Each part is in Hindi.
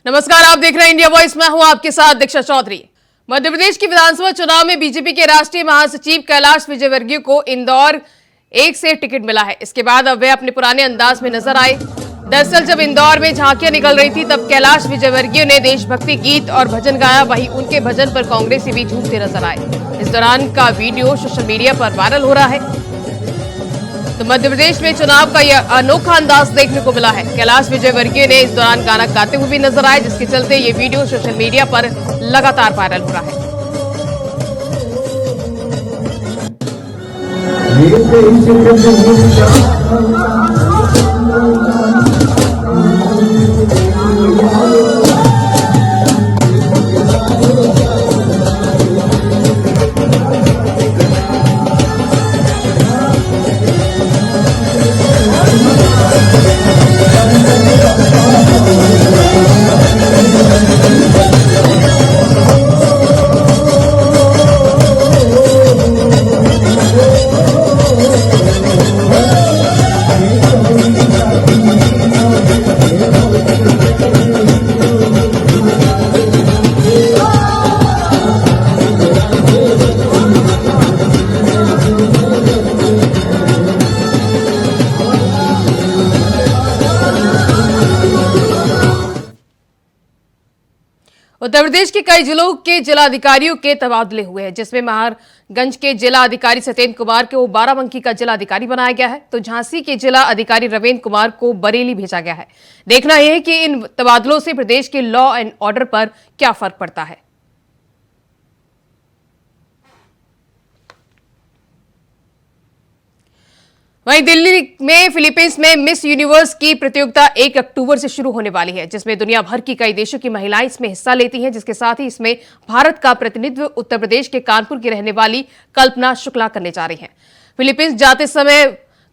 नमस्कार, आप देख रहे हैं इंडिया वॉइस। मैं हूं आपके साथ दीक्षा चौधरी। मध्य प्रदेश की विधानसभा चुनाव में बीजेपी के राष्ट्रीय महासचिव कैलाश विजयवर्गीय को इंदौर 1 से टिकट मिला है। इसके बाद अब वे अपने पुराने अंदाज में नजर आए। दरअसल जब इंदौर में झांकियां निकल रही थी तब कैलाश विजयवर्गीय ने देशभक्ति गीत और भजन गाया। वहीं उनके भजन पर कांग्रेसी भी झूमते नजर आए। इस दौरान का वीडियो सोशल मीडिया पर वायरल हो रहा है। तो मध्य प्रदेश में चुनाव का यह अनोखा अंदाज देखने को मिला है। कैलाश विजयवर्गीय ने इस दौरान गाना गाते हुए भी नजर आए, जिसके चलते ये वीडियो सोशल मीडिया पर लगातार वायरल हो रहा है। उत्तर प्रदेश के कई जिलों के जिलाधिकारियों के तबादले हुए हैं, जिसमें महाराजगंज के जिला अधिकारी सत्येंद्र कुमार को बाराबंकी का जिला अधिकारी बनाया गया है, तो झांसी के जिला अधिकारी रविंद्र कुमार को बरेली भेजा गया है। देखना यह है कि इन तबादलों से प्रदेश के लॉ एंड ऑर्डर पर क्या फर्क पड़ता है। वहीं दिल्ली में फिलीपींस में मिस यूनिवर्स की प्रतियोगिता 1 अक्टूबर से शुरू होने वाली है, जिसमें दुनिया भर की कई देशों की महिलाएं इसमें हिस्सा लेती हैं। जिसके साथ ही इसमें भारत का प्रतिनिधित्व उत्तर प्रदेश के कानपुर की रहने वाली कल्पना शुक्ला करने जा रही हैं। फिलीपींस जाते समय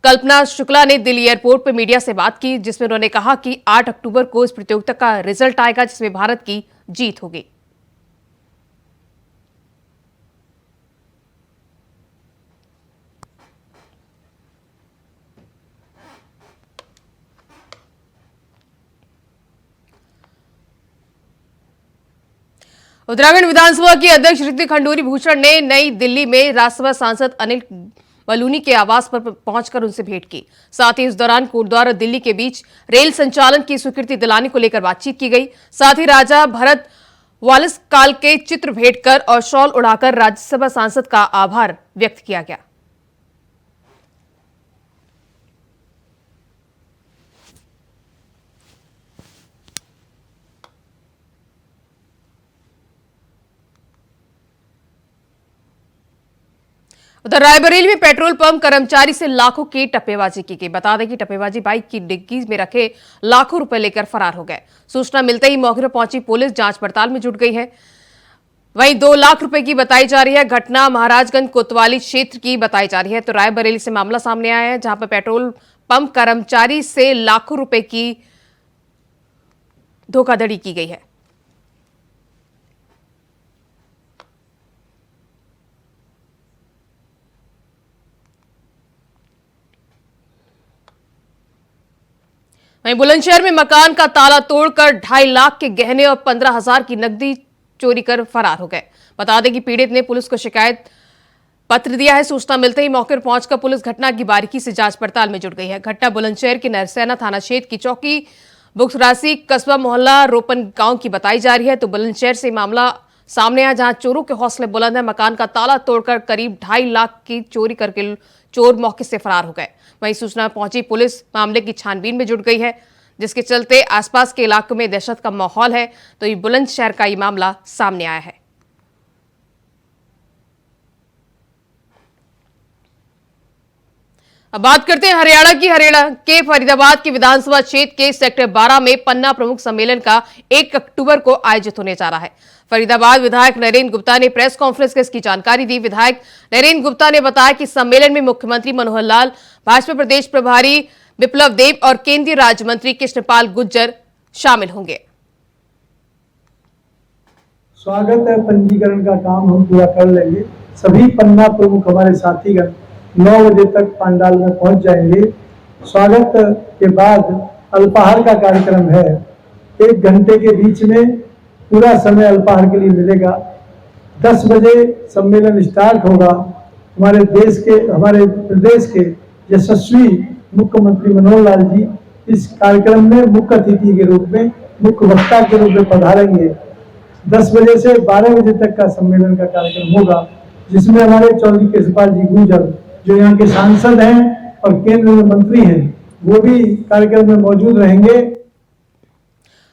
कल्पना शुक्ला ने दिल्ली एयरपोर्ट पर मीडिया से बात की, जिसमें उन्होंने कहा कि 8 अक्टूबर को इस प्रतियोगिता का रिजल्ट आएगा, जिसमें भारत की जीत होगी। उत्तराखंड विधानसभा की अध्यक्ष ऋतिक खंडूरी भूषण ने नई दिल्ली में राज्यसभा सांसद अनिल बलूनी के आवास पर पहुंचकर उनसे भेंट की। साथ ही इस दौरान कोटद्वार और दिल्ली के बीच रेल संचालन की स्वीकृति दिलाने को लेकर बातचीत की गई। साथ ही राजा भरत वालिस काल के चित्र भेंट कर और शॉल उड़ाकर राज्यसभा सांसद का आभार व्यक्त किया गया। उधर रायबरेली में पेट्रोल पंप कर्मचारी से लाखों की टप्पेबाजी की गई। बता दें कि टप्पेबाजी बाइक की डिग्गी में रखे लाखों रुपए लेकर फरार हो गए। सूचना मिलते ही मौके पर पहुंची पुलिस जांच पड़ताल में जुट गई है। वहीं 2 लाख रुपए की बताई जा रही है। घटना महाराजगंज कोतवाली क्षेत्र की बताई जा रही है। तो रायबरेली से मामला सामने आया है, जहां पर पेट्रोल पंप कर्मचारी से लाखों रुपए की धोखाधड़ी की गई है। वहीं बुलंदशहर में मकान का ताला तोड़कर 2.5 लाख के गहने और 15,000 की नकदी चोरी कर फरार हो गए। बता दें कि पीड़ित ने पुलिस को शिकायत पत्र दिया है। सूचना मिलते ही मौके पर पहुंचकर पुलिस घटना की बारीकी से जांच पड़ताल में जुट गई है। घटना बुलंदशहर के नरसैना थाना क्षेत्र की चौकी बुक्सरासी कस्बा मोहल्ला रोपन गांव की बताई जा रही है। तो बुलंदशहर से मामला सामने आया, जहां चोरों के हौसले बुलंद है। मकान का ताला तोड़कर करीब 2.5 लाख की चोरी करके चोर मौके से फरार हो गए। वहीं सूचना पहुंची पुलिस मामले की छानबीन में जुट गई है, जिसके चलते आसपास के इलाकों में दहशत का माहौल है। तो ये बुलंदशहर का ये मामला सामने आया है। अब बात करते हैं हरियाणा की। हरियाणा के फरीदाबाद के विधानसभा क्षेत्र के सेक्टर 12 में पन्ना प्रमुख सम्मेलन का 1 अक्टूबर को आयोजित होने जा रहा है। फरीदाबाद विधायक नरेंद्र गुप्ता ने प्रेस कॉन्फ्रेंस कर इसकी जानकारी दी। विधायक नरेंद्र गुप्ता ने बताया कि सम्मेलन में मुख्यमंत्री मनोहर लाल, भाजपा प्रदेश प्रभारी विप्लव देव और केंद्रीय राज्य मंत्री कृष्णपाल गुर्जर शामिल होंगे। स्वागत है, पंजीकरण का काम हम पूरा कर लेंगे। सभी पन्ना प्रमुख हमारे साथीगण 9 बजे तक पंडाल में पहुंच जाएंगे। स्वागत के बाद अल्पाहार का कार्यक्रम है। 1 घंटे के बीच में पूरा समय अल्पाहार के लिए मिलेगा। 10 बजे सम्मेलन स्टार्ट होगा। हमारे प्रदेश के यशस्वी मुख्यमंत्री मनोहर लाल जी इस कार्यक्रम में मुख्य अतिथि के रूप में, मुख्य वक्ता के रूप में पधारेंगे। 10 बजे से 12 बजे तक का सम्मेलन का कार्यक्रम होगा, जिसमें हमारे चौधरी केशवपाल जी गुर्जर, जो यहाँ के सांसद हैं और केंद्र में मंत्री हैं, वो भी कार्यक्रम में मौजूद रहेंगे।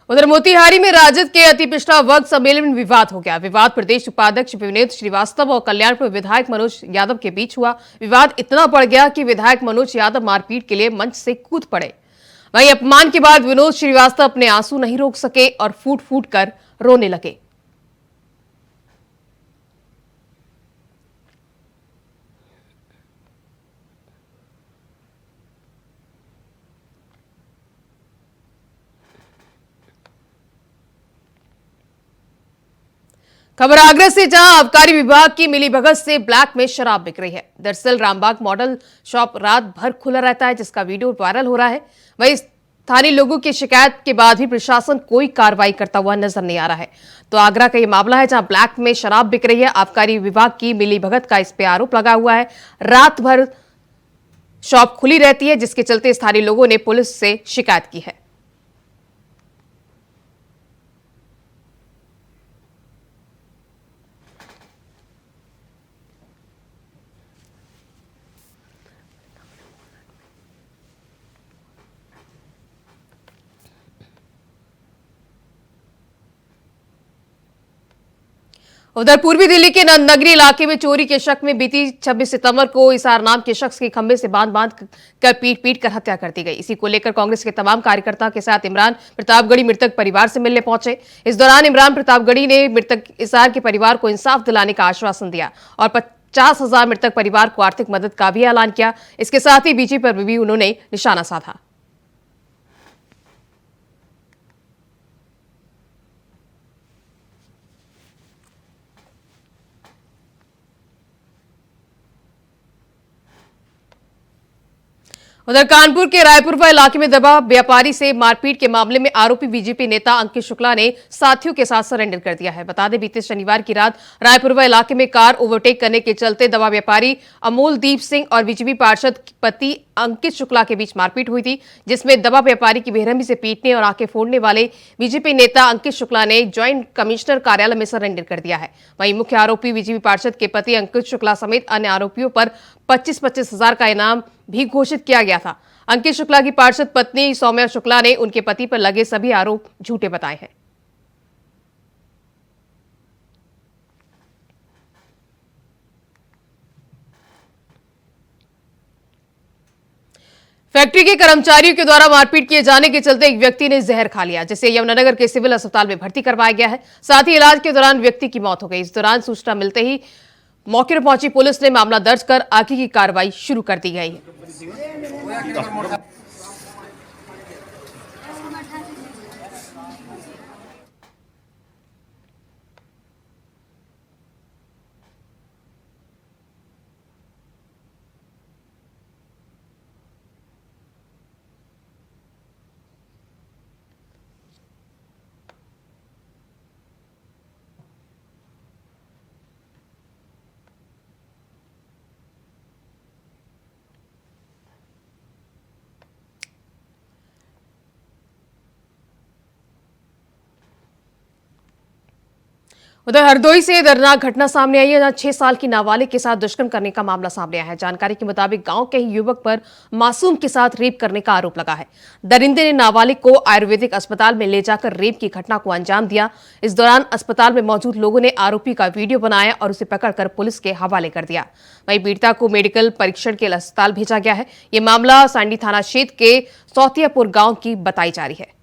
उधर मोतिहारी में राजद के अति पिछड़ा वर्ग सम्मेलन में विवाद हो गया। विवाद प्रदेश उपाध्यक्ष विनीत श्रीवास्तव और कल्याणपुर विधायक मनोज यादव के बीच हुआ। विवाद इतना बढ़ गया कि विधायक मनोज यादव मारपीट के लिए मंच से कूद पड़े। वहीं अपमान के बाद विनोद श्रीवास्तव अपने आंसू नहीं रोक सके और फूट फूट कर रोने लगे। खबर आगरा से, जहां आबकारी विभाग की मिलीभगत से ब्लैक में शराब बिक रही है। दरअसल रामबाग मॉडल शॉप रात भर खुला रहता है, जिसका वीडियो वायरल हो रहा है। वहीं स्थानीय लोगों की शिकायत के बाद भी प्रशासन कोई कार्रवाई करता हुआ नजर नहीं आ रहा है। तो आगरा का यह मामला है, जहां ब्लैक में शराब बिक रही है। आबकारी विभाग की मिलीभगत का इस पे आरोप लगा हुआ है। रात भर शॉप खुली रहती है, जिसके चलते स्थानीय लोगों ने पुलिस से शिकायत की है। उधर पूर्वी दिल्ली के नगरी इलाके में चोरी के शक में बीती 26 सितंबर को इसार नाम के शख्स के खंभे से बांध कर पीट कर हत्या कर दी गई। इसी को लेकर कांग्रेस के तमाम कार्यकर्ताओं के साथ इमरान प्रतापगढ़ी मृतक परिवार से मिलने पहुंचे। इस दौरान इमरान प्रतापगढ़ी ने मृतक इसार के परिवार को इंसाफ दिलाने का आश्वासन दिया और 50,000 मृतक परिवार को आर्थिक मदद का भी ऐलान किया। इसके साथ ही बीजेपी पर भी उन्होंने निशाना साधा। उधर कानपुर के रायपुरवा इलाके में दवा व्यापारी से मारपीट के मामले में आरोपी बीजेपी नेता अंकित शुक्ला ने साथियों के साथ सरेंडर कर दिया है। बता दें, बीते शनिवार की रात रायपुरवा इलाके में कार ओवरटेक करने के चलते दवा व्यापारी अमोलदीप सिंह और बीजेपी पार्षद पति अंकित शुक्ला के बीच मारपीट हुई थी, जिसमें दवा व्यापारी की बेरहमी से पीटने और आंखें फोड़ने वाले बीजेपी नेता अंकित शुक्ला ने ज्वाइंट कमिश्नर कार्यालय में सरेंडर कर दिया है। वहीं मुख्य आरोपी बीजेपी पार्षद के पति अंकित शुक्ला समेत अन्य आरोपियों पर 25-25 हजार का इनाम भी घोषित किया गया था। अंकित शुक्ला की पार्षद पत्नी सौम्या शुक्ला ने उनके पति पर लगे सभी आरोप झूठे बताए हैं। फैक्ट्री के कर्मचारियों के द्वारा मारपीट किए जाने के चलते एक व्यक्ति ने जहर खा लिया, जिसे यमुनानगर के सिविल अस्पताल में भर्ती करवाया गया है। साथ ही इलाज के दौरान व्यक्ति की मौत हो गई। इस दौरान सूचना मिलते ही मौके पर पहुंची पुलिस ने मामला दर्ज कर आगे की कार्रवाई शुरू कर दी गई है। उधर हरदोई से दर्दनाक घटना सामने आई है, जहां 6 साल की नाबालिग के साथ दुष्कर्म करने का मामला सामने आया है। जानकारी के मुताबिक गांव के ही युवक पर मासूम के साथ रेप करने का आरोप लगा है। दरिंदे ने नाबालिग को आयुर्वेदिक अस्पताल में ले जाकर रेप की घटना को अंजाम दिया। इस दौरान अस्पताल में मौजूद लोगों ने आरोपी का वीडियो बनाया और उसे पकड़कर पुलिस के हवाले कर दिया। वहीं पीड़िता को मेडिकल परीक्षण के लिए अस्पताल भेजा गया है। यह मामला सांडी थाना क्षेत्र के सौतियापुर गांव की बताई जा रही है।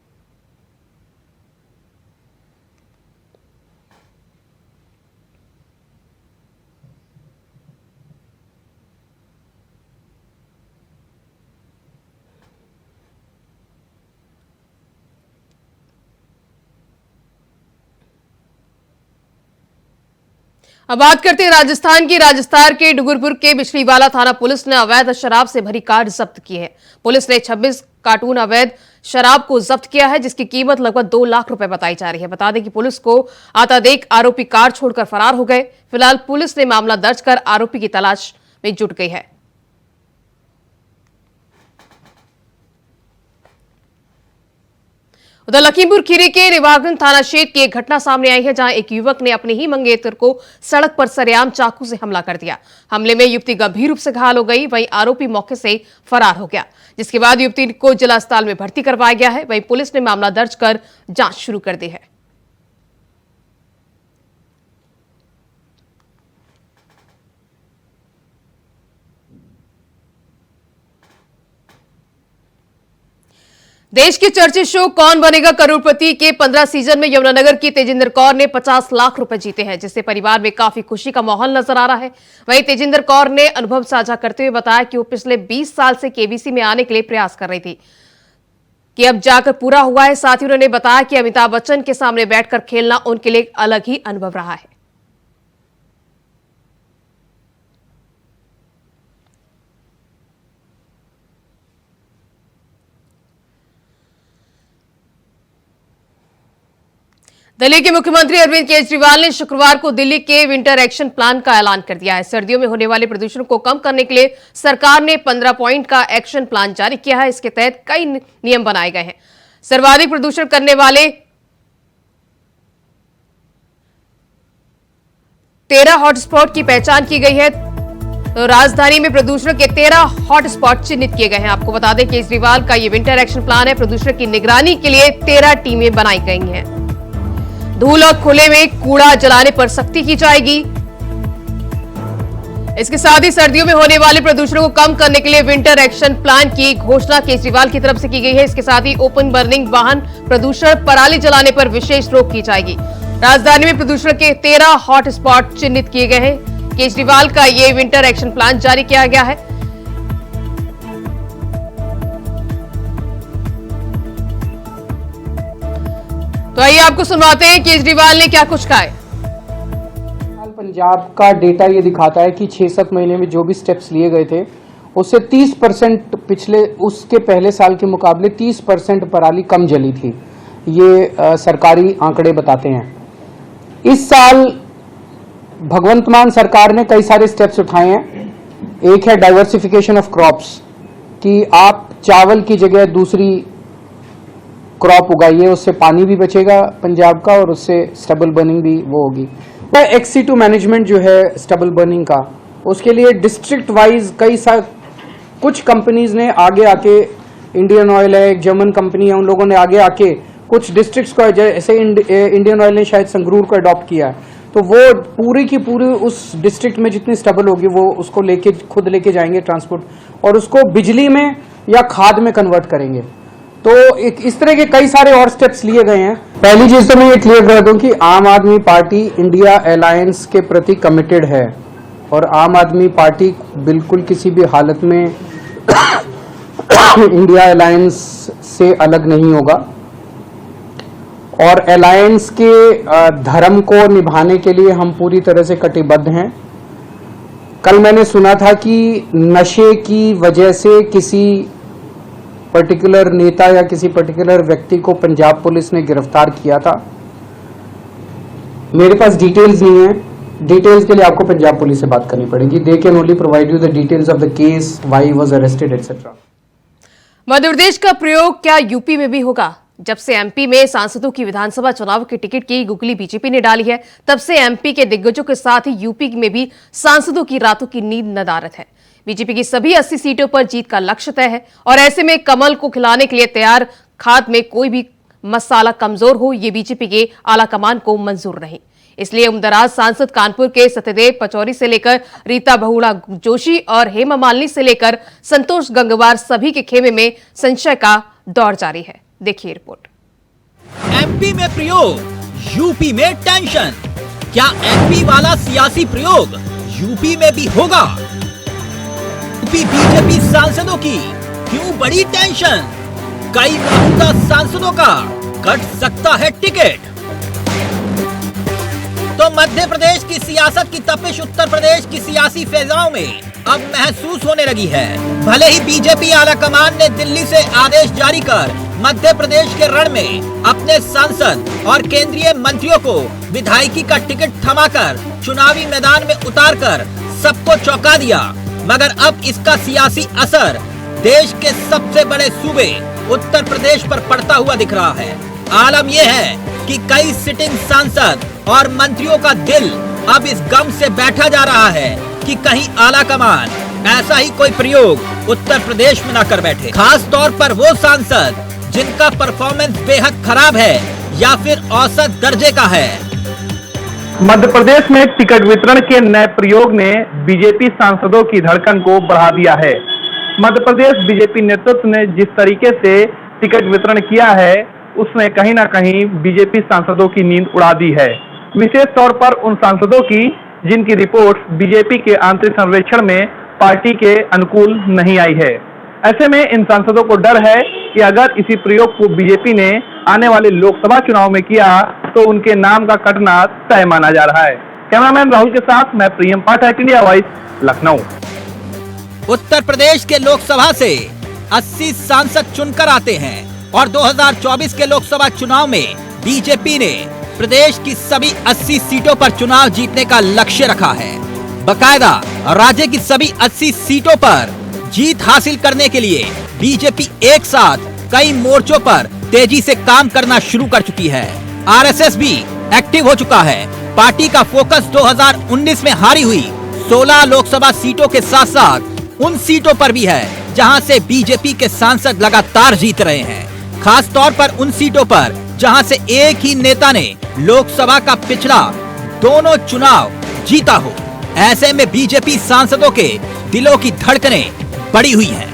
अब बात करते हैं राजस्थान की। राजस्थान के डूंगरपुर के बिछलीवाला थाना पुलिस ने अवैध शराब से भरी कार जब्त की है। पुलिस ने 26 कार्टून अवैध शराब को जब्त किया है, जिसकी कीमत लगभग 2 लाख रुपए बताई जा रही है। बता दें कि पुलिस को आता देख आरोपी कार छोड़कर फरार हो गए। फिलहाल पुलिस ने मामला दर्ज कर आरोपी की तलाश में जुट गई है। उधर लखीमपुर खीरी के रिवागन थाना क्षेत्र की एक घटना सामने आई है, जहां एक युवक ने अपने ही मंगेतर को सड़क पर सरेआम चाकू से हमला कर दिया। हमले में युवती गंभीर रूप से घायल हो गई, वहीं आरोपी मौके से फरार हो गया, जिसके बाद युवती को जिला अस्पताल में भर्ती करवाया गया है। वहीं पुलिस ने मामला दर्ज कर जांच शुरू कर दी है। देश के चर्चित शो कौन बनेगा करोड़पति के 15 सीजन में यमुनानगर की तेजिंदर कौर ने 50 लाख रुपए जीते हैं, जिससे परिवार में काफी खुशी का माहौल नजर आ रहा है। वहीं तेजिंदर कौर ने अनुभव साझा करते हुए बताया कि वो पिछले 20 साल से केबीसी में आने के लिए प्रयास कर रही थी, कि अब जाकर पूरा हुआ है। साथ ही उन्होंने बताया कि अमिताभ बच्चन के सामने बैठकर खेलना उनके लिए एक अलग ही अनुभव रहा है। दिल्ली के मुख्यमंत्री अरविंद केजरीवाल ने शुक्रवार को दिल्ली के विंटर एक्शन प्लान का ऐलान कर दिया है। सर्दियों में होने वाले प्रदूषण को कम करने के लिए सरकार ने 15 पॉइंट का एक्शन प्लान जारी किया है। इसके तहत कई नियम बनाए गए हैं। सर्वाधिक प्रदूषण करने वाले 13 हॉटस्पॉट की पहचान की गई है। तो राजधानी में प्रदूषण के 13 हॉटस्पॉट चिन्हित किए गए हैं। आपको बता दें केजरीवाल का यह विंटर एक्शन प्लान है। प्रदूषण की निगरानी के लिए 13 टीमें बनाई गई हैं। धूल और खुले में कूड़ा जलाने पर सख्ती की जाएगी। इसके साथ ही सर्दियों में होने वाले प्रदूषण को कम करने के लिए विंटर एक्शन प्लान की घोषणा केजरीवाल की तरफ से की गई है। इसके साथ ही ओपन बर्निंग वाहन प्रदूषण, पराली जलाने पर विशेष रोक की जाएगी। राजधानी में प्रदूषण के 13 हॉट स्पॉट चिन्हित किए गए हैं। केजरीवाल का यह विंटर एक्शन प्लान जारी किया गया है। तो आइए आपको सुनवाते हैं केजरीवाल ने क्या कुछ कहा है। पंजाब का डेटा ये दिखाता है कि 6-7 महीने में जो भी स्टेप्स लिए गए थे उससे 30% उसके पहले साल के मुकाबले 30% पराली कम जली थी। ये सरकारी आंकड़े बताते हैं। इस साल भगवंत मान सरकार ने कई सारे स्टेप्स उठाए हैं। एक है डाइवर्सिफिकेशन ऑफ क्रॉप्स, कि आप चावल की जगह दूसरी क्रॉप उगाइए, उससे पानी भी बचेगा पंजाब का और उससे स्टबल बर्निंग भी वो होगी। XC2 मैनेजमेंट जो है स्टबल बर्निंग का, उसके लिए डिस्ट्रिक्ट वाइज कुछ कंपनीज ने आगे आके, इंडियन ऑयल है, एक जर्मन कंपनी है, उन लोगों ने आगे आके कुछ डिस्ट्रिक्ट्स को, जैसे इंडियन ऑयल ने शायद संगरूर को अडॉप्ट किया है, तो वो पूरी की पूरी उस डिस्ट्रिक्ट में जितनी स्टबल होगी वो उसको खुद लेके जाएंगे ट्रांसपोर्ट, और उसको बिजली में या खाद में कन्वर्ट करेंगे। तो इस तरह के कई सारे और स्टेप्स लिए गए हैं। पहली चीज तो मैं ये क्लियर कर दूं कि आम आदमी पार्टी इंडिया अलायंस के प्रति कमिटेड है, और आम आदमी पार्टी बिल्कुल किसी भी हालत में इंडिया अलायंस से अलग नहीं होगा, और अलायंस के धर्म को निभाने के लिए हम पूरी तरह से कटिबद्ध हैं। कल मैंने सुना था कि नशे की वजह से किसी पर्टिकुलर नेता या किसी पर्टिकुलर व्यक्ति को पंजाब पुलिस ने गिरफ्तार किया था। मेरे पास डिटेल्स नहीं है, डिटेल्स के लिए आपको पंजाब पुलिस से बात करनी पड़ेगी। They can only provide you the details of the case, why he was arrested etcetera. Madhya Pradesh का प्रयोग क्या यूपी में भी होगा? जब से एमपी में सांसदों की विधानसभा चुनाव की टिकट की गुगली बीजेपी ने डाली है, तब से एमपी के दिग्गजों के साथ ही यूपी में भी सांसदों की रातों की नींद नदारत है। बीजेपी की सभी 80 सीटों पर जीत का लक्ष्य तय है, और ऐसे में कमल को खिलाने के लिए तैयार खाद में कोई भी मसाला कमजोर हो, ये बीजेपी के आला कमान को मंजूर नहीं। इसलिए उमदराज सांसद कानपुर के सत्यदेव पचौरी से लेकर रीता बहुगुणा जोशी और हेमा मालिनी से लेकर संतोष गंगवार, सभी के खेमे में संशय का दौर जारी है। देखिए रिपोर्ट। एमपी में प्रयोग, यूपी में टेंशन। क्या एमपी वाला सियासी प्रयोग यूपी में भी होगा? यूपी बीजेपी सांसदों की क्यों बड़ी टेंशन? कई मौजूदा सांसदों का कट सकता है टिकट। तो मध्य प्रदेश की सियासत की तपिश उत्तर प्रदेश की सियासी फिजाओं में अब महसूस होने लगी है। भले ही बीजेपी आलाकमान ने दिल्ली से आदेश जारी कर मध्य प्रदेश के रण में अपने सांसद और केंद्रीय मंत्रियों को विधायकी का टिकट थमाकर चुनावी मैदान में उतारकर सबको चौंका दिया, मगर अब इसका सियासी असर देश के सबसे बड़े सूबे उत्तर प्रदेश पर पड़ता हुआ दिख रहा है। आलम यह है कि कई सिटिंग सांसद और मंत्रियों का दिल अब इस गम से बैठा जा रहा है कि कहीं आलाकमान ऐसा ही कोई प्रयोग उत्तर प्रदेश में न कर बैठे, खास तौर पर वो सांसद जिनका परफॉर्मेंस बेहद खराब है या फिर औसत दर्जे का है। मध्य प्रदेश में टिकट वितरण के नए प्रयोग ने बीजेपी सांसदों की धड़कन को बढ़ा दिया है। मध्य प्रदेश बीजेपी नेतृत्व ने जिस तरीके से टिकट वितरण किया है, उसने कहीं ना कहीं बीजेपी सांसदों की नींद उड़ा दी है। विशेष तौर पर उन सांसदों की जिनकी रिपोर्ट बीजेपी के आंतरिक सर्वेक्षण में पार्टी के अनुकूल नहीं आई है। ऐसे में इन सांसदों को डर है कि अगर इसी प्रयोग को बीजेपी ने आने वाले लोकसभा चुनाव में किया तो उनके नाम का कटना तय माना जा रहा है। कैमरामैन राहुल के साथ मैं प्रियम पाठक, इंडिया वॉइस, लखनऊ। उत्तर प्रदेश के लोकसभा से 80 सांसद चुनकर आते हैं और 2024 के लोकसभा चुनाव में बीजेपी ने प्रदेश की सभी 80 सीटों पर चुनाव जीतने का लक्ष्य रखा है। बकायदा राज्य की सभी 80 सीटों पर जीत हासिल करने के लिए बीजेपी एक साथ कई मोर्चों पर तेजी से काम करना शुरू कर चुकी है। आरएसएस भी एक्टिव हो चुका है। पार्टी का फोकस 2019 में हारी हुई 16 लोकसभा सीटों के साथ साथ उन सीटों पर भी है जहां से बीजेपी के सांसद लगातार जीत रहे हैं। खास तौर पर उन सीटों पर जहां से एक ही नेता ने लोकसभा का पिछला दोनों चुनाव जीता हो। ऐसे में बीजेपी सांसदों के दिलों की धड़कनें बढ़ी हुई हैं।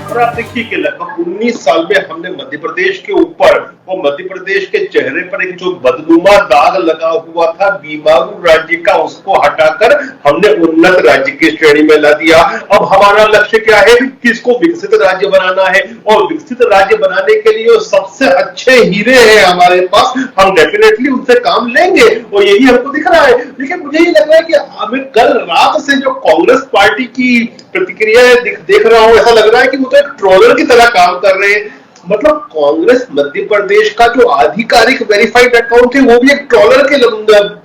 और आप देखिए कि लगभग 19 साल में हमने मध्य प्रदेश के ऊपर और मध्य प्रदेश के चेहरे पर एक जो बदनुमा दाग लगा हुआ था बीमारू राज्य का, उसको हटाकर हमने उन्नत राज्य की श्रेणी में ला दिया। अब हमारा लक्ष्य क्या है कि इसको विकसित राज्य बनाना है और विकसित राज्य बनाने के लिए सबसे अच्छे हीरे हैं हमारे पास, हम डेफिनेटली उनसे काम लेंगे और यही हमको दिख रहा है। लेकिन मुझे ये लग रहा है कि हमें कल रात से जो कांग्रेस पार्टी की प्रतिक्रिया देख रहा हूं, ऐसा लग रहा है कि वो तो एक ट्रोलर की तरह काम कर रहे हैं। मतलब कांग्रेस मध्य प्रदेश का जो आधिकारिक वेरीफाइड अकाउंट है वो भी एक ट्रोलर के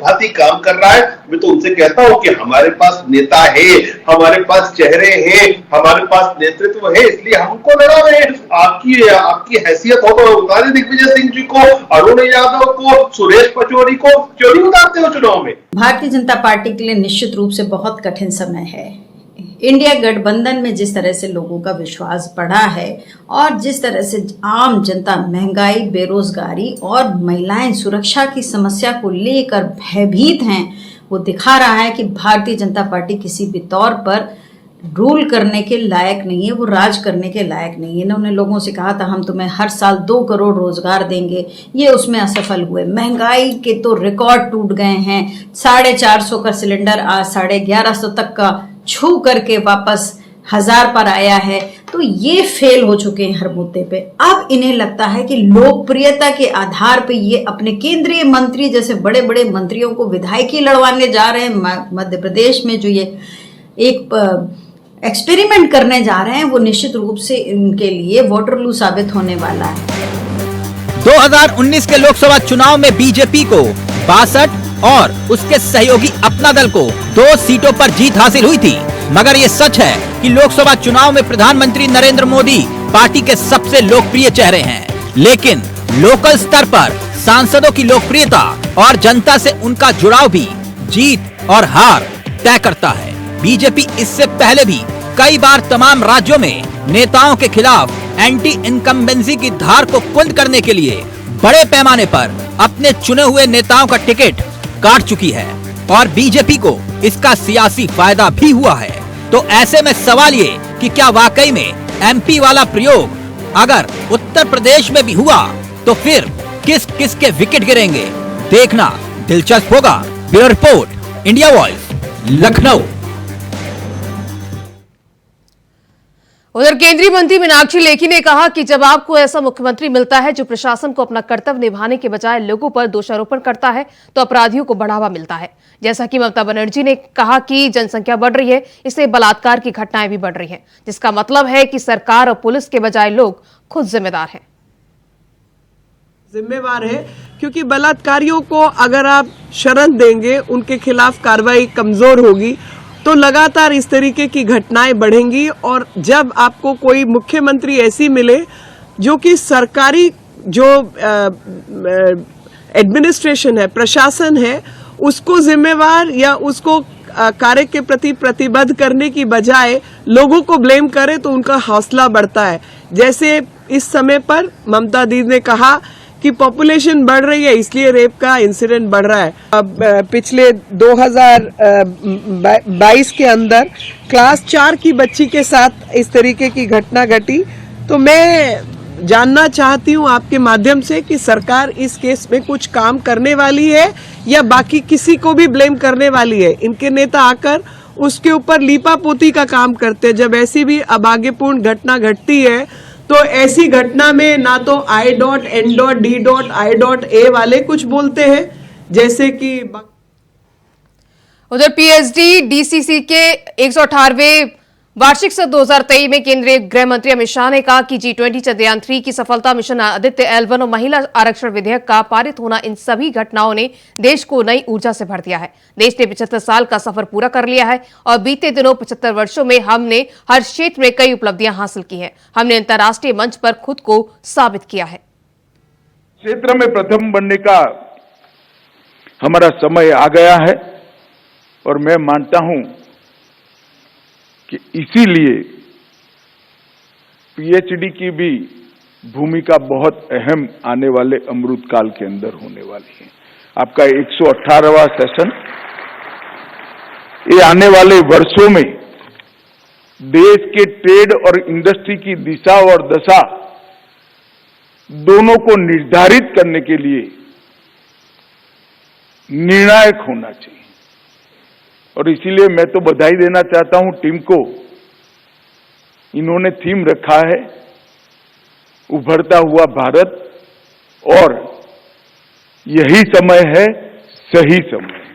भांति काम कर रहा है। मैं तो उनसे कहता हूं कि हमारे पास नेता है, हमारे पास चेहरे हैं, हमारे पास नेतृत्व है, इसलिए हमको लड़ा रहे हैं। आपकी हैसियत हो तो उतारे दिग्विजय सिंह जी को, अरुण यादव को, सुरेश पचौरी को, क्यों नहीं उतारते हो चुनाव में? भारतीय जनता पार्टी के लिए निश्चित रूप से बहुत कठिन समय है। इंडिया गठबंधन में जिस तरह से लोगों का विश्वास बढ़ा है और जिस तरह से आम जनता महंगाई, बेरोजगारी और महिलाएं सुरक्षा की समस्या को लेकर भयभीत हैं, वो दिखा रहा है कि भारतीय जनता पार्टी किसी भी तौर पर रूल करने के लायक नहीं है, वो राज करने के लायक नहीं है। इन्होंने लोगों से कहा था हम तुम्हें हर साल 2 करोड़ रोजगार देंगे, ये उसमें असफल हुए। महंगाई के तो रिकॉर्ड टूट गए हैं। 450 का सिलेंडर आज 1150 तक का छू करके वापस 1000 पर आया है। तो ये फेल हो चुके हैं हर मुद्दे पे। अब इन्हें लगता है कि लोकप्रियता के आधार पे ये अपने केंद्रीय मंत्री जैसे बड़े बड़े मंत्रियों को विधायकी लड़वाने जा रहे हैं। मध्य प्रदेश में जो ये एक एक्सपेरिमेंट करने जा रहे हैं, वो निश्चित रूप से इनके लिए वाटरलू साबित होने वाला है। 2019 के लोकसभा चुनाव में बीजेपी को 62 और उसके सहयोगी अपना दल को 2 सीटों पर जीत हासिल हुई थी। मगर ये सच है कि लोकसभा चुनाव में प्रधानमंत्री नरेंद्र मोदी पार्टी के सबसे लोकप्रिय चेहरे हैं। लेकिन लोकल स्तर पर सांसदों की लोकप्रियता और जनता से उनका जुड़ाव भी जीत और हार तय करता है। बीजेपी इससे पहले भी कई बार तमाम राज्यों में नेताओं के खिलाफ एंटी इनकम्बेंसी की धार को कुंद करने के लिए बड़े पैमाने पर अपने चुने हुए नेताओं का टिकट काट चुकी है और बीजेपी को इसका सियासी फायदा भी हुआ है। तो ऐसे में सवाल ये कि क्या वाकई में एमपी वाला प्रयोग अगर उत्तर प्रदेश में भी हुआ तो फिर किस किस के विकेट गिरेंगे, देखना दिलचस्प होगा। Bureau report, India voice, Lucknow. उधर केंद्रीय मंत्री मीनाक्षी लेखी ने कहा कि जब आपको ऐसा मुख्यमंत्री मिलता है जो प्रशासन को अपना कर्तव्य निभाने के बजाय लोगों पर दोषारोपण करता है तो अपराधियों को बढ़ावा मिलता है। जैसा कि ममता बनर्जी ने कहा कि जनसंख्या बढ़ रही है, इससे बलात्कार की घटनाएं भी बढ़ रही हैं, जिसका मतलब है कि सरकार और पुलिस के बजाय लोग खुद जिम्मेदार हैं। जिम्मेवार है, क्योंकि बलात्कारियों को अगर आप शरण देंगे, उनके खिलाफ कार्रवाई कमजोर होगी तो लगातार इस तरीके की घटनाएं बढ़ेंगी। और जब आपको कोई मुख्यमंत्री ऐसी मिले जो कि सरकारी जो एडमिनिस्ट्रेशन है, प्रशासन है, उसको जिम्मेवार या उसको कार्य के प्रति प्रतिबद्ध करने की बजाय लोगों को ब्लेम करे तो उनका हौसला बढ़ता है। जैसे इस समय पर ममता दीदी ने कहा कि पॉपुलेशन बढ़ रही है इसलिए रेप का इंसिडेंट बढ़ रहा है। अब पिछले 2022 के अंदर क्लास 4 की बच्ची के साथ इस तरीके की घटना घटी। तो मैं जानना चाहती हूं आपके माध्यम से कि सरकार इस केस में कुछ काम करने वाली है या बाकी किसी को भी ब्लेम करने वाली है। इनके नेता आकर उसके ऊपर लीपापोती का काम करते हैं। जब ऐसी भी अभाग्यपूर्ण घटना घटती है तो ऐसी घटना में ना तो I.N.D.I.A वाले कुछ बोलते हैं, जैसे कि उधर पीएचडी डीसीसी के 118वें वार्षिक सत्र 2023 में केंद्रीय गृह मंत्री अमित शाह ने कहा कि G20 चंद्रयान 3 की सफलता, मिशन आदित्य L1 और महिला आरक्षण विधेयक का पारित होना, इन सभी घटनाओं ने देश को नई ऊर्जा से भर दिया है। देश ने 75 साल का सफर पूरा कर लिया है और बीते दिनों 75 वर्षों में हमने हर क्षेत्र में कई उपलब्धियां हासिल की हैं। हमने अंतर्राष्ट्रीय मंच पर खुद को साबित किया है। क्षेत्र में प्रथम बनने का हमारा समय आ गया है और मैं मानता हूं कि इसीलिए पीएचडी की भी भूमिका बहुत अहम आने वाले अमृत काल के अंदर होने वाली है। आपका 118वां सेशन ये आने वाले वर्षों में देश के ट्रेड और इंडस्ट्री की दिशा और दशा दोनों को निर्धारित करने के लिए निर्णायक होना चाहिए। और इसीलिए मैं तो बधाई देना चाहता हूं टीम को। इन्होंने थीम रखा है उभरता हुआ भारत, और यही समय है, सही समय है।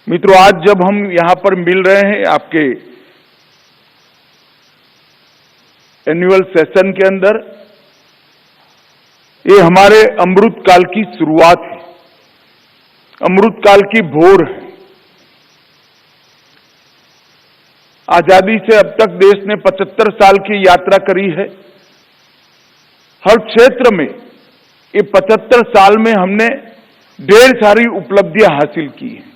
मित्रों, आज जब हम यहां पर मिल रहे हैं आपके एनुअल सेशन के अंदर, ये हमारे अमृत काल की शुरुआत है, अमृत काल की भोर है। आजादी से अब तक देश ने 75 साल की यात्रा करी है। हर क्षेत्र में ये 75 साल में हमने ढेर सारी उपलब्धियां हासिल की हैं।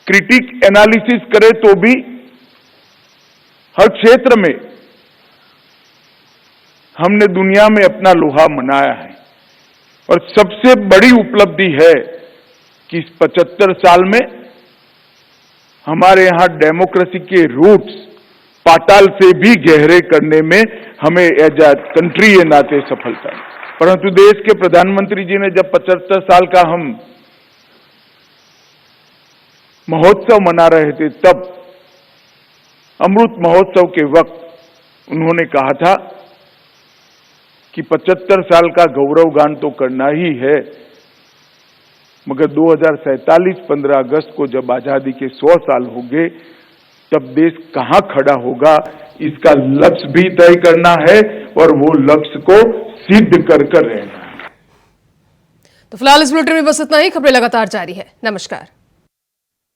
क्रिटिक एनालिसिस करें तो भी हर क्षेत्र में हमने दुनिया में अपना लोहा मनाया है। और सबसे बड़ी उपलब्धि है कि इस 75 साल में हमारे यहां डेमोक्रेसी के रूट्स पाताल से भी गहरे करने में हमें एज अ कंट्री ये नाते सफलता है। परंतु देश के प्रधानमंत्री जी ने जब 75 साल का हम महोत्सव मना रहे थे, तब अमृत महोत्सव के वक्त उन्होंने कहा था कि 75 साल का गौरवगान तो करना ही है, मगर 2047 15 अगस्त को जब आजादी के 100 साल होंगे तब देश कहां खड़ा होगा, इसका लक्ष्य भी तय करना है और वो लक्ष्य को सिद्ध कर रहना है। तो फिलहाल इस बुलेटिन में बस इतना ही। खबरें लगातार जारी है। नमस्कार।